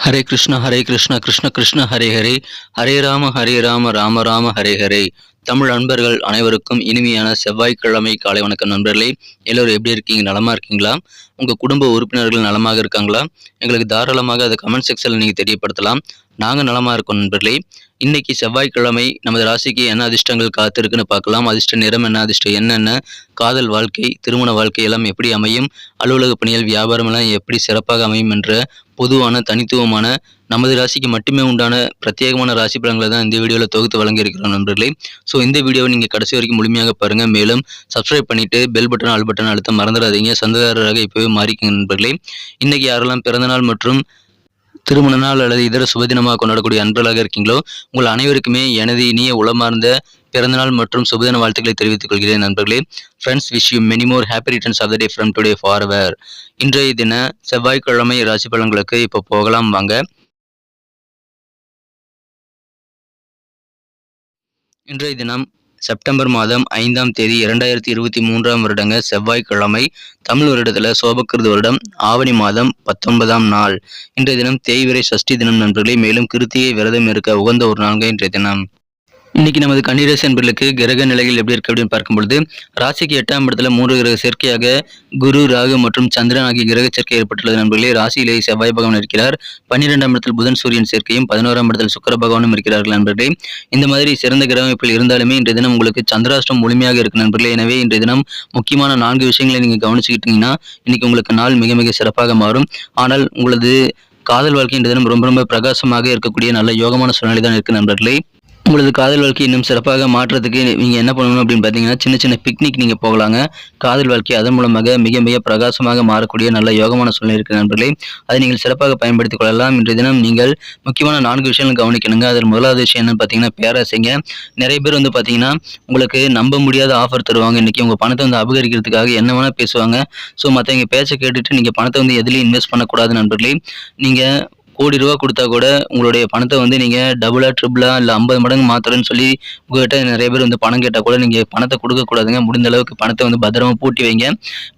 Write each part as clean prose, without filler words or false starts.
ஹரே கிருஷ்ணா கிருஷ்ண கிருஷ்ண ஹரே ஹரே, ஹரே ராம ராம ராம ஹரே ஹரே. தமிழ் நண்பர்கள் அனைவருக்கும் இனிமையான செவ்வாய்க்கிழமை காலை வணக்கம் நண்பர்களே. எல்லோரும் எப்படி இருக்கீங்க? நலமா இருக்கீங்களா? உங்கள் குடும்ப உறுப்பினர்கள் நலமாக இருக்காங்களா? எங்களுக்கு தாராளமாக அதை கமெண்ட் செக்ஷனில் நீங்கள் தெரியப்படுத்தலாம். நாங்கள் நலமாக இருக்கோம் நண்பர்களே. இன்னைக்கு செவ்வாய்க்கிழமை நமது ராசிக்கு என்ன அதிர்ஷ்டங்கள் காத்திருக்குன்னு பார்க்கலாம். அதிர்ஷ்ட நிறம் என்ன, அதிர்ஷ்டம் என்னென்ன, காதல் வாழ்க்கை, திருமண வாழ்க்கை எல்லாம் எப்படி அமையும், அலுவலக பணிகள், வியாபாரம் எல்லாம் எப்படி சிறப்பாக அமையும் என்ற பொதுவான தனித்துவமான நமது ராசிக்கு மட்டுமே உண்டான பிரத்யேகமான ராசி பலன்களை தான் இந்த வீடியோவில் தொகுத்து வழங்கியிருக்கிறோம் நண்பர்களே. ஸோ இந்த வீடியோவை நீங்கள் கடைசி வரைக்கும் முழுமையாக பாருங்கள். மேலும் சப்ஸ்கிரைப் பண்ணிவிட்டு பெல் பட்டன் ஆல் பட்டன் அழுத்த மறந்துடாதீங்க. சந்தாதாரராக இப்போவே மாறிக்கங்க நண்பர்களே. இன்றைக்கி யாரெல்லாம் பிறந்தநாள் மற்றும் திருமண நாள் அல்லது இதர சுபதினமாக கொண்டாடக்கூடிய அன்பர்களாக இருக்கீங்களோ உங்கள் அனைவருக்குமே எனது இனிய உளமார்ந்த பிறந்தநாள் மற்றும் சுபதின வாழ்த்துக்களை தெரிவித்துக் கொள்கிறேன் நண்பர்களே. Friends, wish you many more happy returns of the day from today forward. இன்றைய தின செவ்வாய்க்கிழமை ராசி பலன்களுக்கு இப்போ போகலாம் வாங்க. இன்றைய தினம் செப்டம்பர் மாதம் 5ஆம் தேதி 2023 வருடங்க செவ்வாய்க்கிழமை, தமிழ் வருடத்தில் சோபக்கிருது வருடம் ஆவணி மாதம் 19ஆம் நாள். இன்றைய தினம் தேய்விரை சஷ்டி தினம் நண்பர்களே. மேலும் கிருத்திகை விரதம் இருக்க உகந்த ஒரு நாள்ங்க இன்றைய தினம். இன்னைக்கு நமது கன்னிராசி அன்பர்களுக்கு கிரக நிலைகள் எப்படி இருக்கு அப்படின்னு பார்க்கும்பொழுது, ராசிக்கு 8ஆம் இடத்துல 3 கிரக சேர்க்கையாக குரு, ராகு மற்றும் சந்திரன் ஆகிய கிரக சேர்க்கை ஏற்பட்டுள்ளது நண்பர்களே. ராசியிலே செவ்வாய் பகவான் இருக்கிறார். 12ஆம் இடத்தில் புதன் சூரியன் சேர்க்கையும் 11ஆம் இடத்தில் சுக்கிர பகவானும் இருக்கிறார்கள் நண்பர்களே. இந்த மாதிரி சிறந்த கிரக அமைப்பில் இருந்தாலுமே இன்றைய தினம் உங்களுக்கு சந்திராஷ்டம் முழுமையாக இருக்கு நண்பர்களே. எனவே இன்றைய தினம் முக்கியமான 4 விஷயங்களை நீங்க கவனிச்சுக்கிட்டீங்கன்னா இன்னைக்கு உங்களுக்கு நாள் மிக மிக சிறப்பாக மாறும். ஆனால் உங்களது காதல் வாழ்க்கை இன்றைய தினம் ரொம்ப ரொம்ப பிரகாசமாக இருக்கக்கூடிய நல்ல யோகமான சூழ்நிலை தான் இருக்கு நண்பர்களே. உங்களது காதல் வாழ்க்கை இன்னும் சிறப்பாக மாற்றத்துக்கு நீங்கள் என்ன பண்ணணும் அப்படின்னு பார்த்தீங்கன்னா, சின்ன சின்ன பிக்னிக் நீங்கள் போகலாங்க. காதல் வாழ்க்கை அதன் மூலமாக மிக மிக பிரகாசமாக மாறக்கூடிய நல்ல யோகமான சூழ்நிலை இருக்குது நண்பர்களே. அதை நீங்கள் சிறப்பாக பயன்படுத்திக் கொள்ளலாம். இன்றைய தினம் நீங்கள் முக்கியமான 4 விஷயங்கள் கவனிக்கணுங்க. அதில் முதலாவது விஷயம் என்னன்னு பார்த்தீங்கன்னா, பேராசைங்க. நிறைய பேர் வந்து பார்த்தீங்கன்னா உங்களுக்கு நம்ப முடியாத ஆஃபர் தருவாங்க. இன்றைக்கி உங்கள் பணத்தை வந்து அபகரிக்கிறதுக்காக என்ன வேணால் பேசுவாங்க. ஸோ மற்றவங்க பேச்சை கேட்டுட்டு நீங்கள் பணத்தை வந்து எதுலேயும் இன்வெஸ்ட் பண்ணக்கூடாது நண்பர்களே. நீங்கள் கோடி ரூபா கொடுத்தா கூட உங்களுடைய பணத்தை வந்து நீங்கள் டபுளா ட்ரிபிளா இல்லை 50 மடங்கு மாத்திரன்னு சொல்லி உங்கள்கிட்ட நிறைய பேர் வந்து பணம் கேட்டால் கூட நீங்கள் பணத்தை கொடுக்கக்கூடாதுங்க. முடிந்த அளவுக்கு பணத்தை வந்து பத்திரமா பூட்டி வைங்க.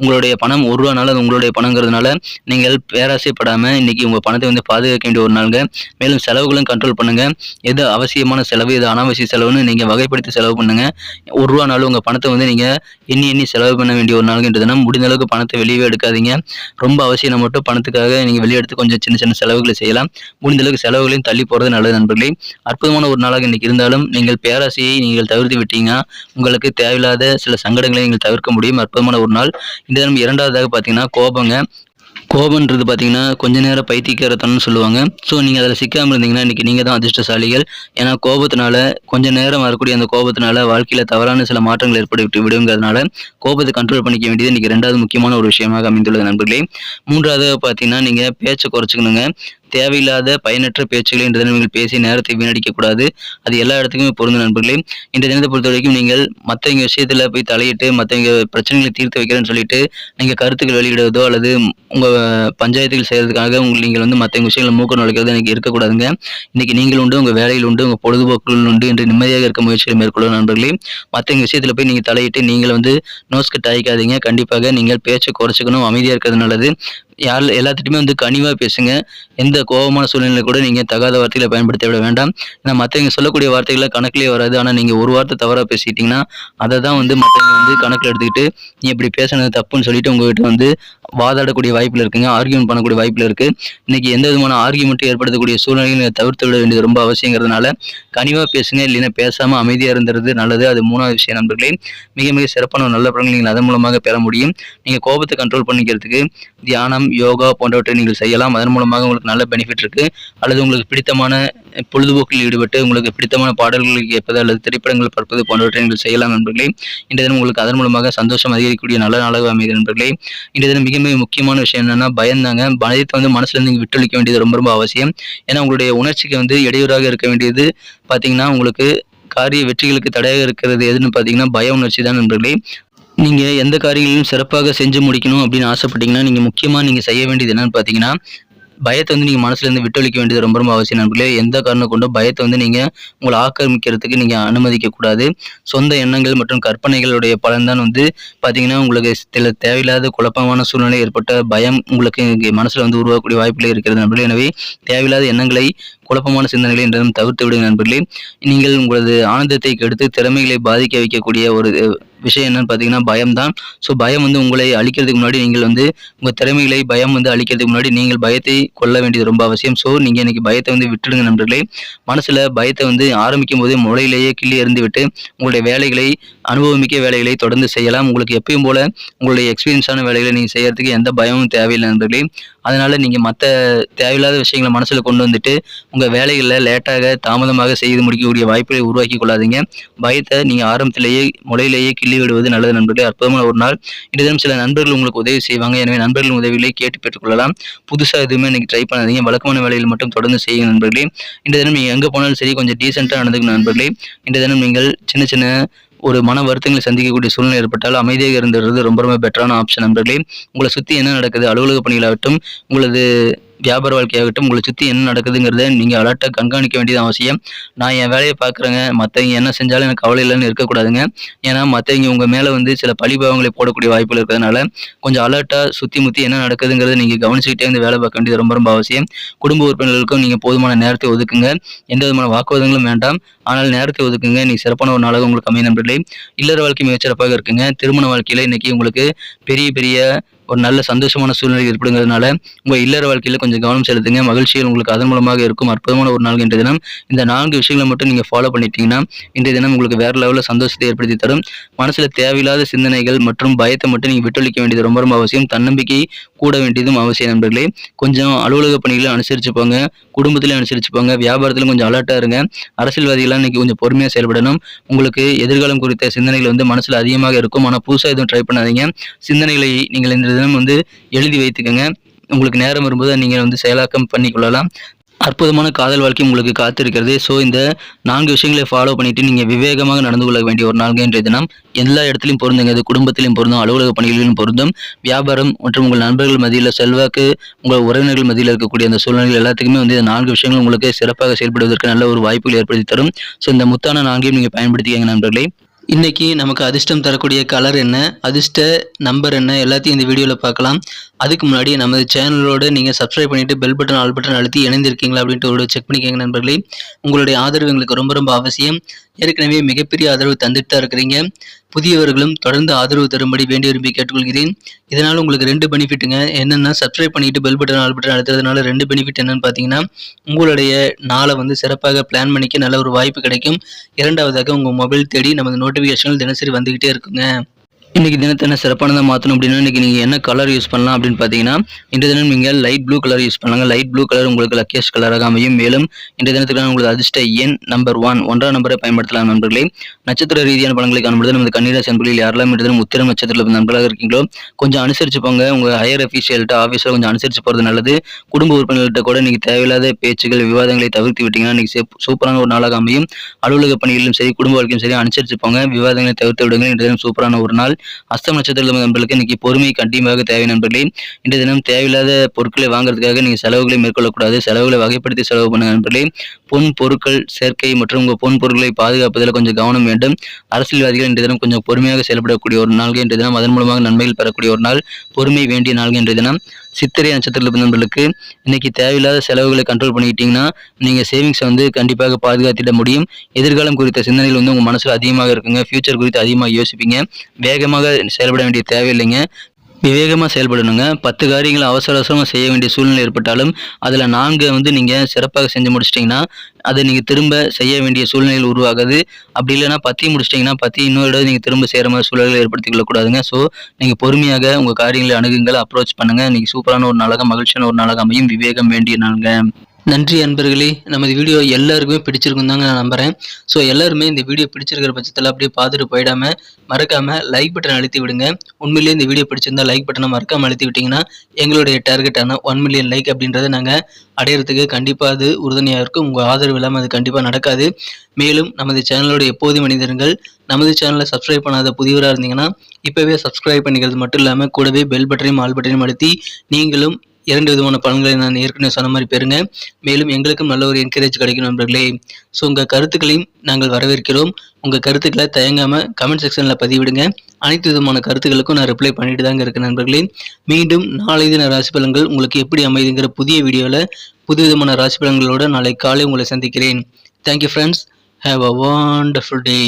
உங்களுடைய பணம் 1 ரூபானாலும் அது உங்களுடைய பணங்கிறதுனால நீங்கள் பேராசைப்படாமல் இன்றைக்கி உங்கள் பணத்தை வந்து பாதுகாக்க வேண்டிய ஒரு நாளுங்க. மேலும் செலவுகளும் கண்ட்ரோல் பண்ணுங்கள். எது அவசியமான செலவு, எது அனாவசிய செலவுன்னு நீங்கள் வகைப்படுத்தி செலவு பண்ணுங்கள். 1 ரூபானாலும் உங்கள் பணத்தை வந்து நீங்கள் எண்ணி எண்ணி செலவு பண்ண வேண்டிய ஒரு நாளுங்கன்றதுனா முடிந்த அளவுக்கு பணத்தை வெளியே எடுக்காதீங்க. ரொம்ப அவசியம் மட்டும் பணத்துக்காக நீங்கள் வெளியே எடுத்து கொஞ்சம் சின்ன சின்ன செலவுகளை செய்யலாம். முடிந்த அளவுக்கு செலவுகளையும் தள்ளி போகிறது நல்லது நண்பர்களே. அற்புதமான ஒரு நாளாக இன்னைக்கு இருந்தாலும் நீங்கள் பேராசையை நீங்கள் தவிர்த்து விட்டீங்கன்னா உங்களுக்கு தேவையில்லாத சில சங்கடங்களை நீங்கள் தவிர்க்க முடியும். அற்புதமான ஒரு நாள். இந்த தினம் 2வதாக பார்த்தீங்கன்னா கோபங்க. கோபன்றது பார்த்தீங்கன்னா கொஞ்ச நேரம் பைத்தியக்காரத்தனம்னு சொல்லுவாங்க. ஸோ நீங்கள் அதில் சிக்காமல் இருந்தீங்கன்னா இன்றைக்கி நீங்கள் தான் அதிர்ஷ்டசாலிகள். ஏன்னா கோபத்தினால கொஞ்ச நேரம் வரக்கூடிய அந்த கோபத்தினால வாழ்க்கையில் தவறான சில மாற்றங்கள் ஏற்பட்டு விடுங்கிறதுனால கோபத்தை கண்ட்ரோல் பண்ணிக்க வேண்டியது இன்றைக்கி 2வது முக்கியமான ஒரு விஷயமாக அமைந்துள்ளது நண்பர்களே. 3வது பார்த்தீங்கன்னா நீங்கள் பேச்சை குறைச்சிக்கணுங்க. தேவையில்லாத பயனற்ற பேச்சுகளை இன்று தினம் நீங்கள் பேசி நேரத்தை வீணடிக்கக்கூடாது. அது எல்லா இடத்துக்குமே பொருந்தும் நண்பர்களே. இந்த தினத்தை பொறுத்த வரைக்கும் நீங்கள் மற்றவங்க விஷயத்தில் போய் தலையிட்டு மற்றவங்க பிரச்சனைகளை தீர்த்து வைக்கிறேன்னு சொல்லிட்டு நீங்கள் கருத்துக்கள் வெளியிடுவதோ அல்லது உங்கள் பஞ்சாயத்துகள் செய்கிறதுக்காக நீங்கள் வந்து மற்றவங்க விஷயங்களை மூக்க நுழைக்கிறது எனக்கு இருக்கக்கூடாதுங்க. இன்றைக்கி நீங்கள் உண்டு, உங்கள் வேலையில் உண்டு, உங்கள் பொழுதுபோக்குகள் உண்டு என்று நிம்மதியாக இருக்க முயற்சிகளை மேற்கொள்ளும் நண்பர்களே. மற்றவங்க விஷயத்தில் போய் நீங்கள் தலையிட்டு நீங்கள் வந்து நோஸ்கட் ஆகிக்காதீங்க. கண்டிப்பாக நீங்கள் பேச்சை குறைச்சிக்கணும். அமைதியாக இருக்கிறது நல்லது. எல்லாத்துட்டையுமே வந்து கனிவாக பேசுங்க. எந்த கோபமான சூழ்நிலை கூட நீங்கள் தகாத வார்த்தைகளை பயன்படுத்த விட வேண்டாம். ஏன்னா மற்றவங்க சொல்லக்கூடிய வார்த்தைகளை கணக்கிலே வராது. ஆனால் நீங்கள் ஒரு வார்த்தை தவறாக பேசிக்கிட்டிங்கன்னா அதை தான் வந்து மற்றவங்க வந்து கணக்கில் எடுத்துக்கிட்டு நீ இப்படி பேசுனது தப்புன்னு சொல்லிட்டு உங்கள்கிட்ட வந்து வாதாடக்கூடிய வாய்ப்பில் இருக்குங்க. ஆர்கியூமெண்ட் பண்ணக்கூடிய வாய்ப்பில் இருக்குது. இன்றைக்கி எந்த விதமான ஆர்கியூமெண்ட்டும் ஏற்படுத்தக்கூடிய சூழ்நிலையை தவிர்த்து விட வேண்டியது ரொம்ப அவசியங்கிறதுனால கனிவாக பேசுங்க. இல்லைன்னா பேசாமல் அமைதியாக இருந்துறது நல்லது. அது 3வது விஷயம் நண்பர்களே. மிக மிக சிறப்பான ஒரு நல்ல பலன்களை நீங்கள் அதன் மூலமாக பெற முடியும். நீங்கள் கோபத்தை கண்ட்ரோல் பண்ணிக்கிறதுக்கு தியானம், யோகா போன்றவற்றை நீங்கள் செய்யலாம். அதன் மூலமாக உங்களுக்கு நல்ல பெனிஃபிட் இருக்குது. அல்லது உங்களுக்கு பிடித்தமான பொழுதுபோக்கில் ஈடுபட்டு உங்களுக்கு பிடித்தமான பாடல்களை கேட்பது அல்லது திரைப்படங்கள் பார்ப்பது போன்றவற்றை நீங்கள் செய்யலாம் நண்பர்களே. இன்றைய தினம் உங்களுக்கு அதன் மூலமாக சந்தோஷம் அதிகரிக்கக்கூடிய நல்ல நாளாக அமைகிறது நண்பர்களே. இன்றைய தினம் மிக மிக முக்கியமான விஷயம் என்னன்னா பயந்தாங்க. பயத்தை வந்து மனசுலேருந்து நீங்கள் விட்டொழிக்க வேண்டியது ரொம்ப ரொம்ப அவசியம். ஏன்னா உங்களுடைய உணர்ச்சிக்கு வந்து இடையூறாக இருக்க வேண்டியது பார்த்தீங்கன்னா உங்களுக்கு காரிய வெற்றிகளுக்கு தடையாக இருக்கிறது எதுன்னு பார்த்தீங்கன்னா பய உணர்ச்சி தான் நண்பர்களே. நீங்கள் எந்த காரியங்களையும் சிறப்பாக செஞ்சு முடிக்கணும் அப்படின்னு ஆசைப்பட்டீங்கன்னா நீங்கள் முக்கியமாக நீங்கள் செய்ய வேண்டியது என்னன்னு பார்த்தீங்கன்னா பயத்தை வந்து நீங்க மனசுலேருந்து விட்டொழிக்க வேண்டியது ரொம்ப ரொம்ப அவசியம் நண்பர்களே. எந்த காரணம் கொண்டும் பயத்தை வந்து நீங்க உங்கள ஆக்கிரமிக்கிறதுக்கு நீங்க அனுமதிக்கக் கூடாது. சொந்த எண்ணங்கள் மற்றும் கற்பனைகளுடைய பலன் தான் வந்து பார்த்தீங்கன்னா, உங்களுக்கு சில தேவையில்லாத குழப்பமான சூழ்நிலை ஏற்பட்ட பயம் உங்களுக்கு இங்க மனசுல வந்து உருவாகக்கூடிய வாய்ப்புகள் இருக்கிறது நண்பர்களே. எனவே தேவையில்லாத எண்ணங்களை, குழப்பமான சிந்தனைகளை என்றும் தவிர்த்து விடுங்க நண்பர்களே. நீங்கள் உங்களது ஆனந்தத்தை கெடுத்து திறமைகளை பாதிக்க வைக்கக்கூடிய ஒரு விஷயம் என்னன்னு பார்த்தீங்கன்னா, பயம் தான். ஸோ பயம் வந்து உங்களை அழிக்கிறதுக்கு முன்னாடி நீங்கள் வந்து உங்க திறமைகளை பயம் வந்து அழிக்கிறதுக்கு முன்னாடி நீங்கள் பயத்தை கொள்ள வேண்டியது ரொம்ப அவசியம். ஸோ நீங்க இன்னைக்கு பயத்தை வந்து விட்டுடுங்க நண்பர்களே. மனசுல பயத்தை வந்து ஆரம்பிக்கும்போதே முளையிலேயே கிள்ளி எறிந்துவிட்டு உங்களுடைய வேலைகளை அனுபவமிக்க வேலைகளை தொடர்ந்து செய்யலாம். உங்களுக்கு எப்பயும் போல உங்களுடைய எக்ஸ்பீரியன்ஸான வேலைகளை நீங்க செய்யறதுக்கு எந்த பயமும் தேவையில்லை நண்பர்களே. அதனால நீங்க மத்த தேவையில்லாத விஷயங்கள மனசுல கொண்டு வந்துட்டு உங்க வேலைகள்ல லேட்டாக, தாமதமாக செய்து முடிக்கக்கூடிய வாய்ப்புகளை உருவாக்கிக் கொள்ளாதீங்க. பயத்த நீங்க ஆரம்பத்திலேயே முளையிலேயே கிள்ளி விடுவது நல்லது நண்பர்களே. அற்புதமான ஒரு நாள். இன்றைய தினம் சில நண்பர்கள் உங்களுக்கு உதவி செய்வாங்க. எனவே நண்பர்களின் உதவிகளை கேட்டு பெற்றுக்கொள்ளலாம். புதுசா எதுவுமே இன்னைக்கு ட்ரை பண்ணாதீங்க. வழக்கமான வேலைகள் மட்டும் தொடர்ந்து செய்யுங்க நண்பர்களே. இன்றைய தினம் நீங்க எங்க போனாலும் சரி கொஞ்சம் டீசென்ட்டா நடந்துக்கணும் நண்பர்களே. இன்றைய தினம் நீங்கள் சின்ன சின்ன ஒரு மன வருத்தங்களை சந்திக்கக்கூடிய சூழ்நிலை ஏற்பட்டால் அமைதியாக இருந்துறது ரொம்ப ரொம்ப பெட்டரான ஆப்ஷன் நண்பர்களே. உங்களை சுத்தி என்ன நடக்குது, அலுவலக பணிகளாகட்டும், உங்களது வியாபார வாழ்க்கையாகட்டும், உங்களை சுத்தி என்ன நடக்குதுங்கிறத நீங்க அலர்ட்டா கண்காணிக்க வேண்டியது அவசியம். நான் என் வேலையை பார்க்குறேங்க, மத்தவங்க என்ன செஞ்சாலும் எனக்கு கவலை இல்லைன்னு இருக்கக்கூடாதுங்க. ஏன்னா மத்தவங்க உங்க மேல வந்து சில பழிபாவங்களை போடக்கூடிய வாய்ப்புகள் இருக்கிறதுனால கொஞ்சம் அலர்ட்டா சுத்தி முத்தி என்ன நடக்குதுங்கிறத நீங்க கவனிச்சுக்கிட்டே வந்து வேலை பார்க்க வேண்டியது ரொம்ப ரொம்ப அவசியம். குடும்ப உறுப்பினர்களுக்கும் நீங்க போதுமான நேரத்தை ஒதுக்குங்க. எந்த விதமான வாக்குவாதங்களும் வேண்டாம். ஆனால் நேரத்தை ஒதுக்குங்க. இன்னைக்கு சிறப்பான ஒரு நாளாக உங்களுக்கு அமையும் நண்பர்களே. இல்லற வாழ்க்கை மிகச்சிறப்பாக இருக்குங்க. திருமண வாழ்க்கையில இன்னைக்கு உங்களுக்கு பெரிய பெரிய ஒரு நல்ல சந்தோஷமான சூழ்நிலை ஏற்படுங்கிறதுனால உங்க இல்லற வாழ்க்கையில கொஞ்சம் கவனம் செலுத்துங்க. மகிழ்ச்சிகள் உங்களுக்கு அதன் மூலமாக இருக்கும். அற்புதமான ஒரு நாள் இன்றைய தினம். இந்த 4 விஷயங்களை மட்டும் நீங்க ஃபாலோ பண்ணிட்டீங்கன்னா இன்றைய தினம் உங்களுக்கு வேற லெவல்ல சந்தோஷத்தை ஏற்படுத்தி தரும். மனசுல தேவையில்லாத சிந்தனைகள் மற்றும் பயத்தை மட்டும் நீங்க விட்டொழிக்க வேண்டியது ரொம்ப ரொம்ப அவசியம். தன்னம்பிக்கை கூட வேண்டியதும் அவசியம் நண்பர்களே. கொஞ்சம் அலுவலக பணிகளை அனுசரிச்சு போங்க. குடும்பத்திலையும் அனுசரிச்சு போங்க. வியாபாரத்திலும் கொஞ்சம் அலர்ட்டா இருங்க. அரசியல்வாதிகள்லாம் இன்னைக்கு கொஞ்சம் பொறுமையா செயல்படணும். உங்களுக்கு எதிர்காலம் குறித்த சிந்தனைகள் வந்து மனசுல அதிகமாக இருக்கும். ஆனா புதுசா எதுவும் ட்ரை பண்ணாதீங்க. சிந்தனைகளை நீங்கள் இந்த தினம் வந்து எழுதி வைத்துக்கங்க. உங்களுக்கு நேரம் வரும்போது நீங்க வந்து செயலாக்கம் பண்ணிக்கொள்ளலாம். அற்புதமான காதல் வாழ்க்கை உங்களுக்கு காத்திருக்கிறது. ஸோ இந்த 4 விஷயங்களை ஃபாலோ பண்ணிட்டு நீங்க விவேகமாக நடந்து கொள்ள வேண்டிய ஒரு நாள்ங்க இன்றைய தினம். எல்லா இடத்துலையும் பொருந்துங்க. அது குடும்பத்திலும் பொருந்தும், அலுவலக பணிகளிலும் பொருந்தும், வியாபாரம் மற்றும் உங்கள் நண்பர்கள் மத்தியில் செல்வாக்கு, உங்கள் உறவினர்கள் மத்தியில் இருக்கக்கூடிய அந்த சூழ்நிலைகள் எல்லாத்துக்குமே வந்து இந்த 4 விஷயங்கள் உங்களுக்கு சிறப்பாக செயல்படுவதற்கு நல்ல ஒரு வாய்ப்புகளை ஏற்படுத்தி தரும். ஸோ இந்த முத்தான 4ஐயும் நீங்க பயன்படுத்திக்கங்க நண்பர்களே. இன்னைக்கு நமக்கு அதிர்ஷ்டம் தரக்கூடிய கலர் என்ன, அதிர்ஷ்ட நம்பர் என்ன, எல்லாத்தையும் இந்த வீடியோவில் பார்க்கலாம். அதுக்கு முன்னாடி நமது சேனலோட நீங்கள் சப்ஸ்கிரைப் பண்ணிட்டு பெல் பட்டன் ஆல் பட்டன் அழுத்தி இணைந்திருக்கீங்களா அப்படின்ட்டு ஒரு செக் பண்ணிக்கோங்க நண்பர்களே. உங்களுடைய ஆதரவு எங்களுக்கு ரொம்ப ரொம்ப அவசியம். ஏற்கனவே மிகப்பெரிய ஆதரவு தந்துட்டு தான் இருக்கிறீங்க. புதியவர்களும் தொடர்ந்து ஆதரவு தரும்படி வேண்டி விரும்பி கேட்டுக்கொள்கிறேன். இதனால் உங்களுக்கு 2 பெனிஃபிட்டுங்க. என்னென்னா சப்ஸ்கிரைப் பண்ணிட்டு பெல் பட்டன் ஆல் பட்டன் அழுத்துறதுனால 2 பெனிஃபிட் என்னன்னு பார்த்தீங்கன்னா, உங்களுடைய நாளை வந்து சிறப்பாக பிளான் பண்ணிக்க நல்ல ஒரு வாய்ப்பு கிடைக்கும். இரண்டாவதாக உங்கள் மொபைல் தேடி நமது நோட்டிஃபிகேஷன்கள் தினசரி வந்துகிட்டே இருக்குங்க. இன்னைக்கு தினத்தை என்ன சிறப்பானதாக மாற்றணும் அப்படின்னா, இன்னைக்கு நீங்கள் என்ன கலர் யூஸ் பண்ணலாம் அப்படின்னு பார்த்தீங்கன்னா, இன்றைய தினம் நீங்கள் லைட் ப்ளூ கலர் யூஸ் பண்ணலாங்க. லைட் ப்ளூ கலர் உங்களுக்கு லக்கியஸ்ட் கலராக அமையும். மேலும் இன்றைய தினத்துக்கான உங்களுக்கு அதிர்ஷ்ட எண் நம்பர் 1 1ஆம் நம்பரை பயன்படுத்தலாம் நண்பர்களே. நட்சத்திர ரீதியான பலன்களை காணும்போது நமது கன்னிராசி அன்பர்களில் யாரெல்லாம் இன்றைய தினம் உத்திரம் நட்சத்திரத்தில் நண்பர்களாக இருக்கீங்களோ கொஞ்சம் அனுசரிச்சு போங்க. உங்கள் ஹையர் அஃபீஷியல்கிட்ட ஆஃபீஸில் கொஞ்சம் அனுசரிச்சு போகிறது நல்லது. குடும்ப உறுப்பினர்கள்ட்ட கூட நீங்கள் தேவையில்லாத பேச்சுகள், விவாதங்களை தவிர்த்து விட்டீங்கன்னா இன்னைக்கு சூப்பரான ஒரு நாளாக அமையும். அலுவலக பணிகளிலும் சரி, குடும்ப வாழ்க்கையும் சரி அனுசரிச்சு போங்க. விவாதங்களை தவிர்த்து விடுங்க. இன்றைய தினம் சூப்பரான ஒரு நாள். அஸ்தம் நட்சத்திர நண்பர்களுக்கு இன்னைக்கு பொறுமை கண்டிப்பாக தேவை நண்பர்களே. இன்றைய தினம் தேவையில்லாத பொருட்களை வாங்குறதுக்காக நீங்க செலவுகளை மேற்கொள்ளக்கூடாது. செலவுகளை வகைப்படுத்தி செலவு பண்ணுங்க நண்பர்களே. பொன் பொருட்கள் சேர்க்கை மற்றும் உங்க பொன் பொருட்களை பாதுகாப்பதில் கொஞ்சம் கவனம் வேண்டும். அரசியல்வாதிகள் இன்றைய தினம் கொஞ்சம் பொறுமையாக செயல்படக்கூடிய ஒரு நாள் இன்றைய தினம். அதன் மூலமாக நன்மைகள் பெறக்கூடிய ஒரு நாள். பொறுமை வேண்டிய நாள் இன்றைய தினம். சித்திரை நட்சத்திரத்தில் நண்பர்களுக்கு இன்னைக்கு தேவையில்லாத செலவுகளை கண்ட்ரோல் பண்ணிக்கிட்டீங்கன்னா நீங்க சேவிங்ஸை வந்து கண்டிப்பாக பாதுகாத்திட முடியும். எதிர்காலம் குறித்த சிந்தனைகள் வந்து உங்க மனசுல அதிகமாக இருக்குங்க. ஃபியூச்சர் குறித்து அதிகமாக யோசிப்பீங்க. வேகமாக செயல்பட வேண்டிய தேவையில்லைங்க. விவேகமாக செயல்படணுங்க. 10 காரியங்களை அவசர அவசரமாக செய்ய வேண்டிய சூழ்நிலை ஏற்பட்டாலும் அதில் 4 வந்து நீங்கள் சிறப்பாக செஞ்சு முடிச்சிட்டிங்கன்னா அதை நீங்கள் திரும்ப செய்ய வேண்டிய சூழ்நிலைகள் உருவாகுது. அப்படி இல்லைன்னா 10 முடிச்சிட்டிங்கன்னா 10 இன்னொரு தடவை நீங்கள் திரும்ப செய்கிற மாதிரி சூழல்களை ஏற்படுத்திக் கொள்ளக்கூடாதுங்க. ஸோ நீங்கள் பொறுமையாக உங்கள் காரியங்களை அணுகுங்கள், அப்ரோச் பண்ணுங்கள். இன்றைக்கி சூப்பரான ஒரு நாளாக, மகிழ்ச்சியான ஒரு நாளாக அமையும். விவேகம் வேண்டிய நாளுங்க. நன்றி அன்பர்களே. நமது வீடியோ எல்லாருக்குமே பிடிச்சிருக்கும் தாங்க நான் நம்புகிறேன். ஸோ எல்லாருமே இந்த வீடியோ பிடிச்சிருக்கிற பட்சத்தில் அப்படியே பார்த்துட்டு போயிடாமல் மறக்காமல் லைக் பட்டன் அழுத்தி விடுங்க. உண்மையிலேயே இந்த வீடியோ பிடிச்சிருந்தா லைக் பட்டனை மறக்காமல் அழுத்தி விட்டிங்கன்னா எங்களுடைய டார்கெட்டான 1 மில்லியன் லைக் அப்படின்றத நாங்கள் அடையிறதுக்கு கண்டிப்பாக அது உறுதுணையாக இருக்கும். உங்கள் ஆதரவு இல்லாமல் அது கண்டிப்பாக நடக்காது. மேலும் நமது சேனலோட எப்போதும் மனிதர்கள் நமது சேனலை சப்ஸ்கிரைப் பண்ணாத புதியவராக இருந்தீங்கன்னா இப்போவே சப்ஸ்கிரைப் பண்ணிக்கிறது மட்டும் இல்லாமல் கூடவே பெல் பட்டனையும் ஆல் பட்டனையும் அழுத்தி நீங்களும் 2 விதமான பலன்களை நான் ஏற்கனவே சொன்ன மாதிரி பெறுங்க. மேலும் எங்களுக்கும் நல்ல ஒரு என்கரேஜ் கிடைக்கும் நண்பர்களே. ஸோ உங்கள் கருத்துக்களையும் நாங்கள் வரவேற்கிறோம். உங்கள் கருத்துக்களை தயங்காமல் கமெண்ட் செக்ஷனில் பதிவிடுங்க. அனைத்து விதமான கருத்துக்களுக்கும் நான் ரிப்ளை பண்ணிட்டு தாங்க இருக்கேன் நண்பர்களே. மீண்டும் நாளை தின ராசி பலன்கள் உங்களுக்கு எப்படி அமைதுங்கிற புதிய வீடியோவில் புதுவிதமான ராசி பலன்களோடு நாளை காலை உங்களை சந்திக்கிறேன். Thank you friends. Have a wonderful day.